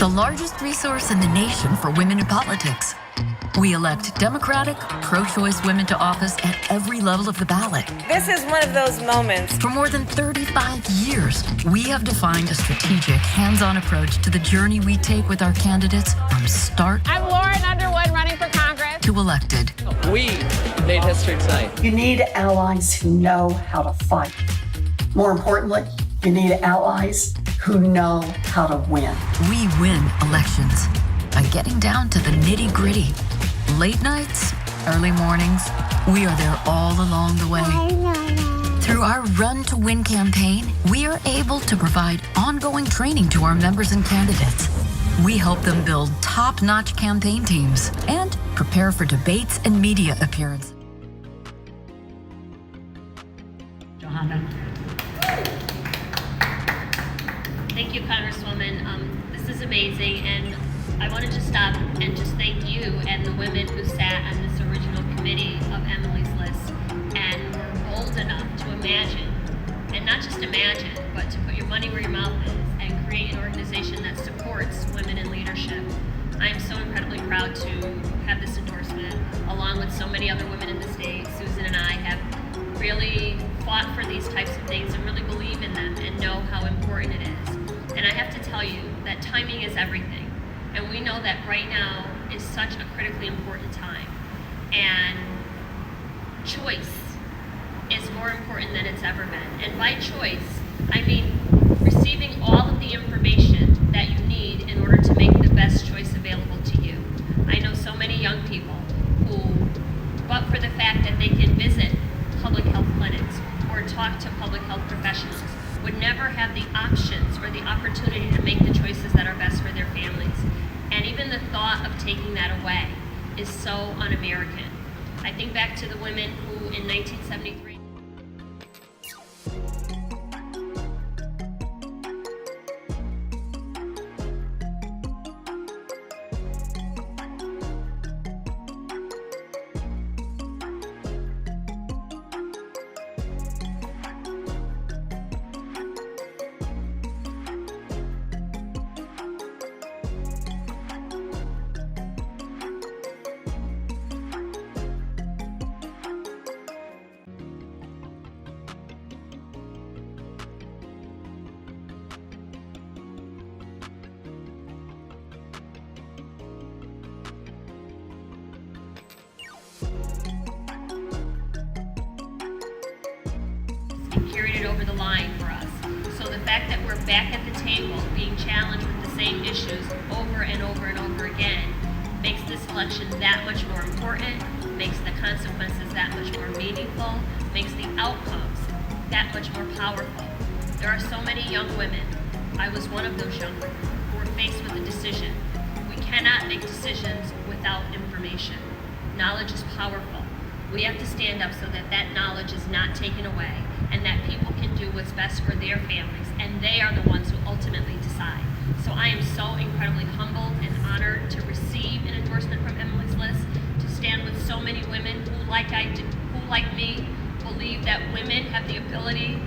the largest resource in the nation for women in politics. We elect Democratic, pro-choice women to office at every level of the ballot. This is one of those moments. For more than 35 years, we have defined a strategic, hands-on approach to the journey we take with our candidates from start I'm Lauren Underwood, running for Congress. to elected. We made history tonight. You need allies who know how to fight. More importantly, you need allies who know how to win. We win elections by getting down to the nitty-gritty. Late nights, early mornings, we are there all along the way. Through our Run to Win campaign, we are able to provide ongoing training to our members and candidates. We help them build top-notch campaign teams and prepare for debates and media appearances. Jahana. Thank you, Congresswoman. This is amazing, and I wanted to stop and just thank you and the women who sat on this original committee of Emily's List and were bold enough to imagine, and not just imagine, but to put your money where your mouth is and create an organization that supports women in leadership. I am so incredibly proud to have this endorsement, along with so many other women in the state. Susan and I have really fought for these types of things and really believe in them and know how important it is. And I have to tell you that timing is everything. And we know that right now is such a critically important time. And choice is more important than it's ever been. And by choice, I mean receiving all of the information that you need in order to make the best choice available to you. I know so many young people who, but for the fact that they can visit public health clinics or talk to public health professionals, would never have the options or the opportunity to make the choices that are best for their families. And even the thought of taking that away is so un-American. I think back to the women who in 1973 and carried it over the line for us. So the fact that we're back at the table being challenged with the same issues over and over and over again makes this election that much more important, makes the consequences that much more meaningful, makes the outcomes that much more powerful. There are so many young women, I was one of those young women, who were faced with a decision. We cannot make decisions without information. Knowledge is powerful. We have to stand up so that that knowledge is not taken away and that people can do what's best for their families, and they are the ones who ultimately decide. So I am so incredibly humbled and honored to receive an endorsement from Emily's List, to stand with so many women who, like me, believe that women have the ability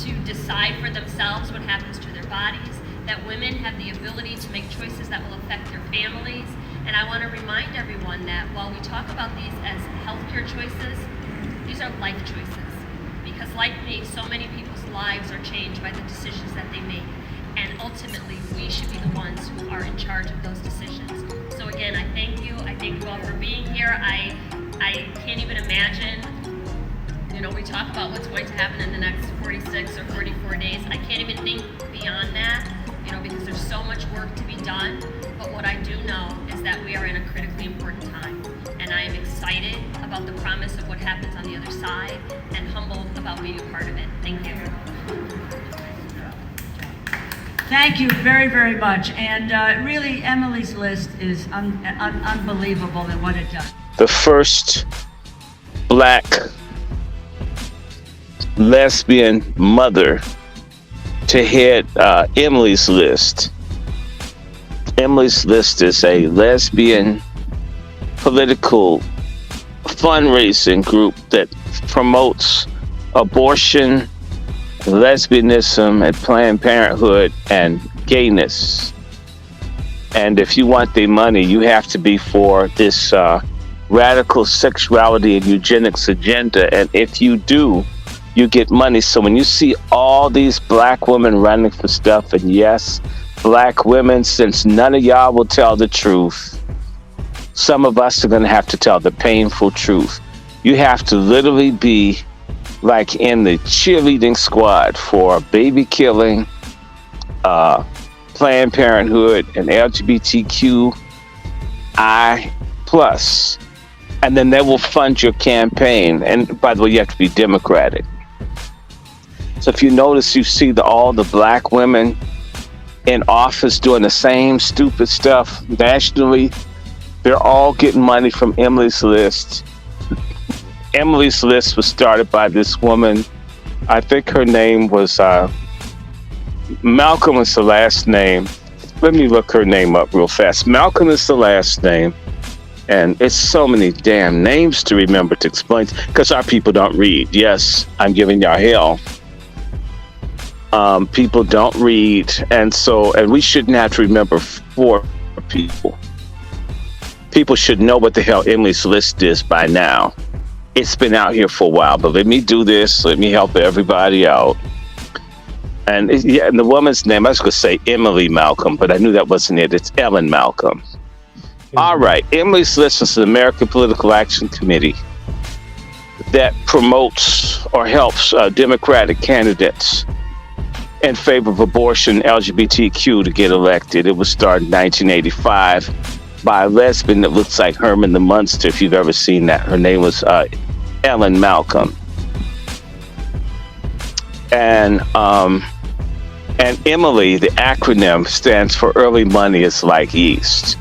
to decide for themselves what happens to their bodies, that women have the ability to make choices that will affect their families. And I want to remind everyone that while we talk about these as healthcare choices, these are life choices. Because like me, so many people's lives are changed by the decisions that they make. And ultimately, we should be the ones who are in charge of those decisions. So again, I thank you. I thank you all for being here. I can't even imagine, we talk about what's going to happen in the next 46 or 44 days. I can't even think beyond that, because there's so much work to be done. But what I do know is that we are in a critically important time. And I am excited about the promise of what happens on the other side and humbled about being a part of it. Thank you. Thank you very, very much. And really, Emily's List is unbelievable in what it does. The first Black lesbian mother to head Emily's List. Emily's List is a lesbian political fundraising group that promotes abortion, lesbianism, and Planned Parenthood and gayness. And if you want their money, you have to be for this radical sexuality and eugenics agenda. And if you do, you get money. So when you see all these black women running for stuff, and yes, black women, since none of y'all will tell the truth, some of us are going to have to tell the painful truth. You have to literally be like in the cheerleading squad for baby killing, Planned Parenthood, and LGBTQI plus, and then they will fund your campaign. And by the way, you have to be Democratic. So if you notice, you see all the black women in office doing the same stupid stuff nationally. They're all getting money from Emily's List. Emily's List was started by this woman. I think her name was Malcolm is the last name. Let me look her name up real fast. Malcolm is the last name. And it's so many damn names to remember to explain, because our people don't read. Yes, I'm giving y'all hell. People don't read, and we shouldn't have to remember for people. People should know what the hell Emily's List is by now. It's been out here for a while, but let me do this. Let me help everybody out. And and the woman's name, I was going to say Emily Malcolm, but I knew that wasn't it. It's Ellen Malcolm. All right. Emily's List is the American Political Action Committee that promotes or helps Democratic candidates in favor of abortion, LGBTQ to get elected. It was started in 1985 by a lesbian that looks like Herman the Munster, if you've ever seen that. Her name was Ellen Malcolm. And Emily, the acronym stands for Early Money is Like Yeast.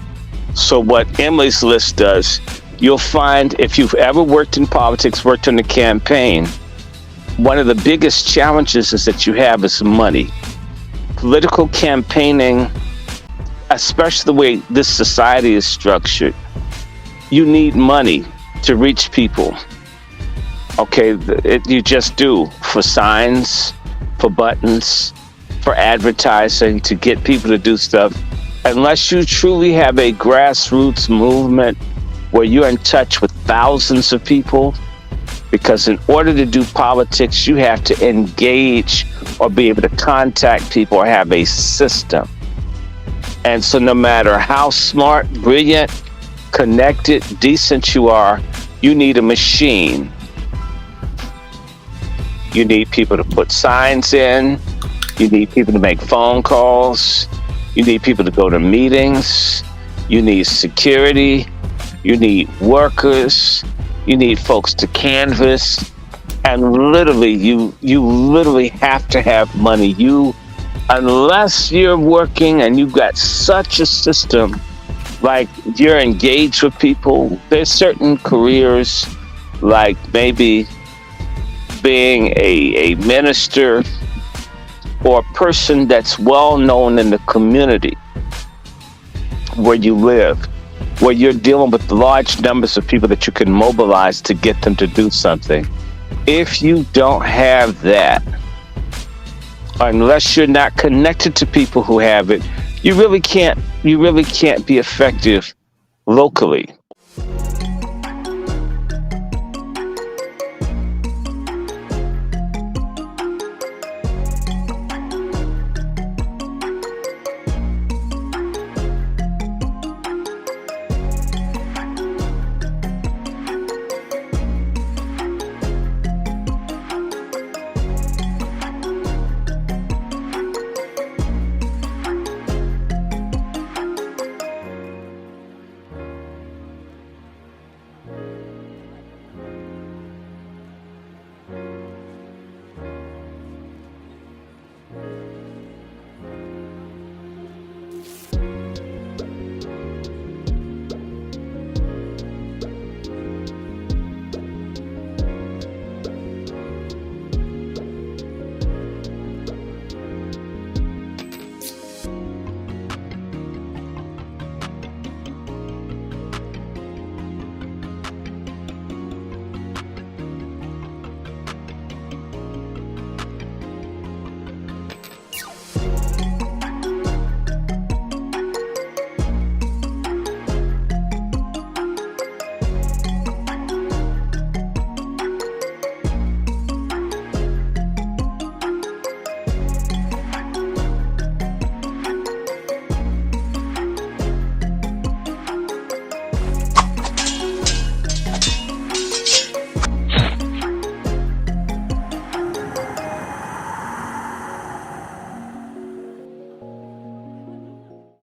So what Emily's List does, you'll find if you've ever worked in politics, worked on a campaign, one of the biggest challenges is that you have is money. Political campaigning, especially the way this society is structured, you need money to reach people. Okay, you just do, for signs, for buttons, for advertising, to get people to do stuff. Unless you truly have a grassroots movement where you're in touch with thousands of people, because in order to do politics, you have to engage or be able to contact people or have a system. And so no matter how smart, brilliant, connected, decent you are, you need a machine. You need people to put signs in. You need people to make phone calls. You need people to go to meetings. You need security. You need workers. You need folks to canvass. And literally, you literally have to have money. Unless you're working and you've got such a system, like you're engaged with people, there's certain careers, like maybe being a minister or a person that's well known in the community where you live, where you're dealing with large numbers of people that you can mobilize to get them to do something. If you don't have that, unless you're not connected to people who have it, you really can't be effective locally.